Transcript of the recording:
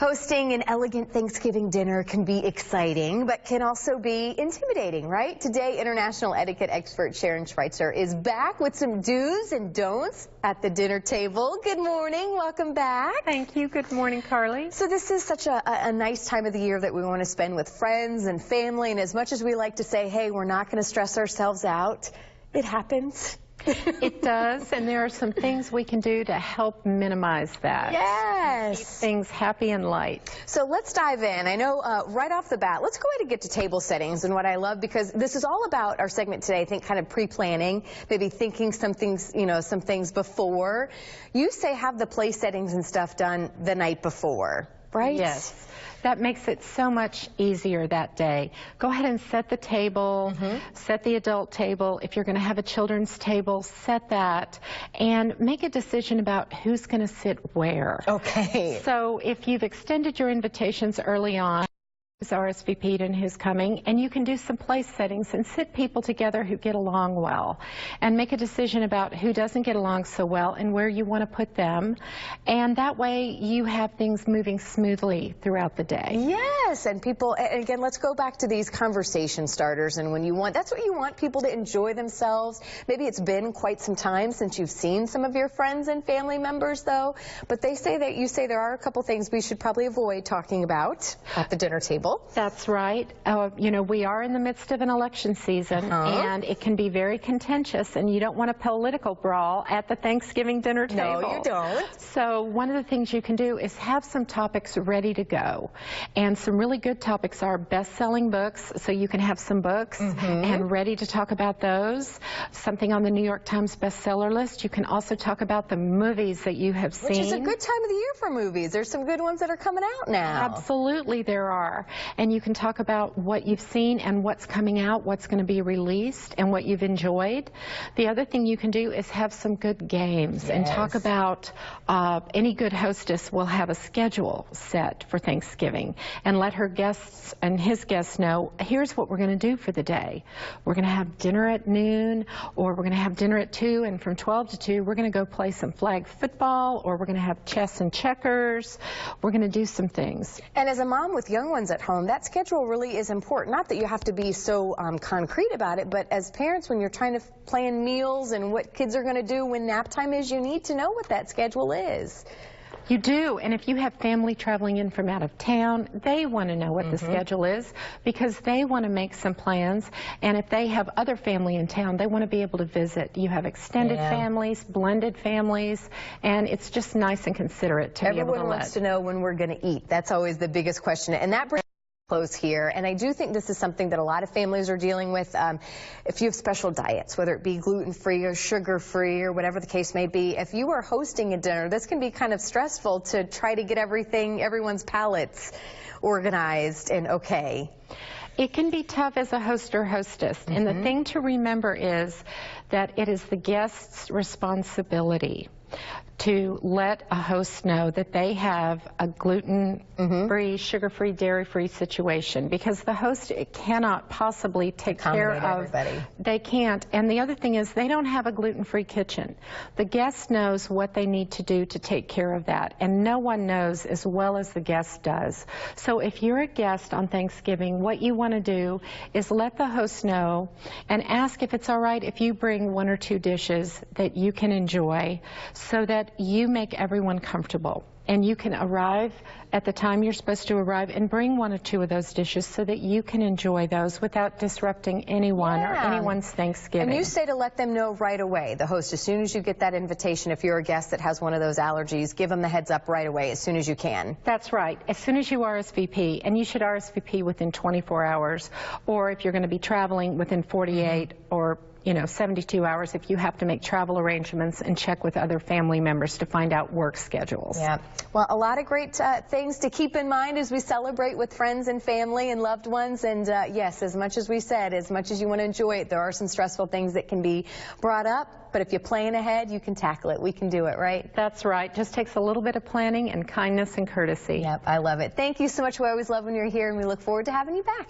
Hosting an elegant Thanksgiving dinner can be exciting, but can also be intimidating, right? Today, international etiquette expert Sharon Schweitzer is back with some do's and don'ts at the dinner table. Good morning. Welcome back. Thank you. Good morning, Carly. So this is such a nice time of the year that we want to spend with friends and family, and as much as we like to say, hey, we're not going to stress ourselves out, it happens. It does, and there are some things we can do to help minimize that. Yes. Keep things happy and light. So let's dive in. I know right off the bat, let's go ahead and get to table settings and what I love, because this is all about our segment today, I think kind of pre-planning, maybe thinking some things, some things before. You say have the place settings and stuff done the night before, right? Yes. That makes it so much easier that day. Go ahead and set the table, set the adult table. If you're going to have a children's table, set that, and make a decision about who's going to sit where. Okay. So if you've extended your invitations early on, who's RSVP'd and who's coming, and you can do some place settings and sit people together who get along well, and make a decision about who doesn't get along so well and where you want to put them, and that way you have things moving smoothly throughout the day. Yes, and people, and again, let's go back to these conversation starters, and when you want, that's what you want, people to enjoy themselves. Maybe it's been quite some time since you've seen some of your friends and family members, though, but they say that you say there are a couple things we should probably avoid talking about at the dinner table. That's right. We are in the midst of an election season, and it can be very contentious, and you don't want a political brawl at the Thanksgiving dinner table. No, you don't. So one of the things you can do is have some topics ready to go. And some really good topics are best-selling books, so you can have some books and ready to talk about those. Something on the New York Times bestseller list. You can also talk about the movies that you have seen. Which is a good time of the year for movies. There's some good ones that are coming out now. Absolutely there are. And you can talk about what you've seen and what's coming out, what's going to be released, and what you've enjoyed. The other thing you can do is have some good games and talk about any good hostess will have a schedule set for Thanksgiving and let her guests and his guests know, here's what we're going to do for the day. We're going to have dinner at noon, or we're going to have dinner at 2, and from 12 to 2 we're going to go play some flag football, or we're going to have chess and checkers. We're going to do some things. And as a mom with young ones at home, that schedule really is important. Not that you have to be so concrete about it, but as parents, when you're trying to plan meals and what kids are going to do when nap time is, you need to know what that schedule is. You do, and if you have family traveling in from out of town, they want to know what the schedule is, because they want to make some plans, and if they have other family in town, they want to be able to visit. You have extended families, blended families, and it's just nice and considerate to be able to let. Everyone wants to know when we're going to eat. That's always the biggest question, and that brings close here, and I do think this is something that a lot of families are dealing with. If you have special diets, whether it be gluten-free or sugar-free or whatever the case may be, if you are hosting a dinner, this can be kind of stressful to try to get everyone's palates organized and okay. It can be tough as a host or hostess, and the thing to remember is that it is the guest's responsibility to let a host know that they have a gluten-free, sugar-free, dairy-free situation, because the host cannot possibly take care of everybody. They can't. And the other thing is they don't have a gluten-free kitchen. The guest knows what they need to do to take care of that, and no one knows as well as the guest does. So if you're a guest on Thanksgiving, what you want to do is let the host know and ask if it's all right if you bring 1 or 2 dishes that you can enjoy, so that you make everyone comfortable, and you can arrive at the time you're supposed to arrive and bring 1 or 2 of those dishes so that you can enjoy those without disrupting anyone or anyone's Thanksgiving. And you say to let them know right away, the host, as soon as you get that invitation, if you're a guest that has one of those allergies, give them the heads up right away as soon as you can. That's right. As soon as you RSVP, and you should RSVP within 24 hours, or if you're going to be traveling within 48 or 72 hours if you have to make travel arrangements, and check with other family members to find out work schedules. Yeah. Well, a lot of great things to keep in mind as we celebrate with friends and family and loved ones. And yes, as much as we said, as much as you want to enjoy it, there are some stressful things that can be brought up. But if you plan ahead, you can tackle it. We can do it, right? That's right. Just takes a little bit of planning and kindness and courtesy. Yep, I love it. Thank you so much. We always love when you're here, and we look forward to having you back.